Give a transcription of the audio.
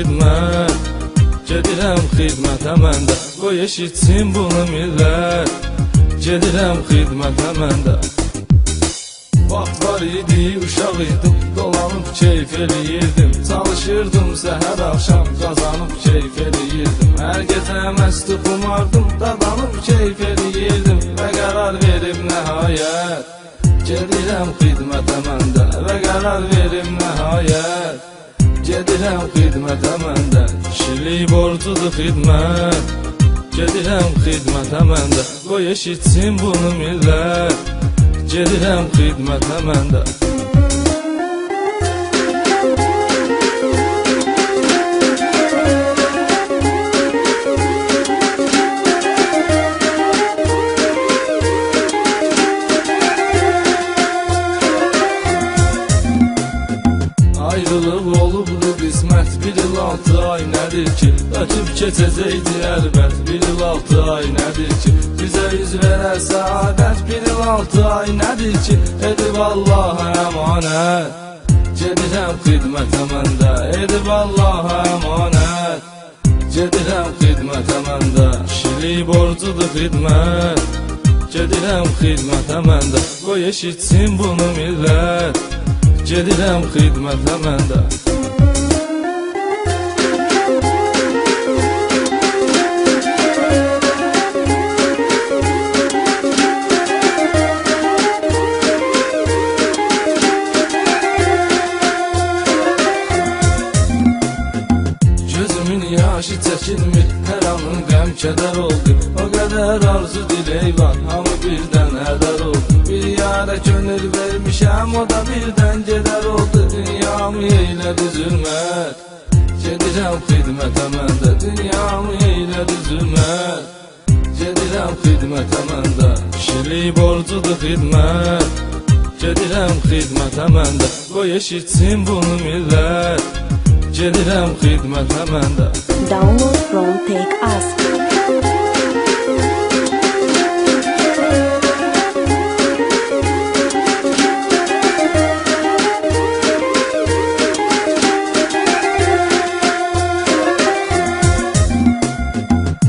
xidmət, gedirəm xidmətə məndə. Qoy eşitsin bunu millət, gedirəm xidmətə məndə. Vaxt var idi, uşaq idim, dolanıb keyf eləyirdim. Çalışırdım səhər axşam, qazanıb keyf eləyirdim. Hər gecə məsti xumardım, dadanıb keyf eləyirdim. Və qərar verib nəhayət, gedirəm xidmətə məndə. Və qərar verib nəhayət, gedirəm xidmətə məndə. Kişilik borcudur xidmət, gedirəm xidmətə məndə. Qoy eşitsin bunu millət, gedirəm xidmətə məndə. Ayrılıq olubdu qismət, 1 il 6 ay nədir ki? Ötüb keçəcəkdi əlbət, 1 il 6 ay nədir ki? Bizə yüz verər səadət, 1 il 6 ay nədir ki? Edib Allaha əmanət, gedirəm xidmətə məndə. Edib Allaha əmanət, gedirəm xidmətə məndə. Kişilik borcudur xidmət, gedirəm xidmətə məndə. Qoy eşitsin bunu millət, gedirəm xidmətə məndə. Gözümün yaşı çəkilmir, hər anın qəm kədər oldu. O qədər arzu dilək var, hamı birdən hədər oldu. Bir yara könül vermişəm, o da birdən gedər oldu. Dünyamı eylədi zülmət, gedirəm xidmətə məndə. Dünyamı eylədi zülmət, gedirəm xidmətə məndə. Kişilik borcudur xidmət, gedirəm xidmətə məndə. Qoy eşitsin bunu millət, gedirəm xidmətə məndə. Download from Take Us.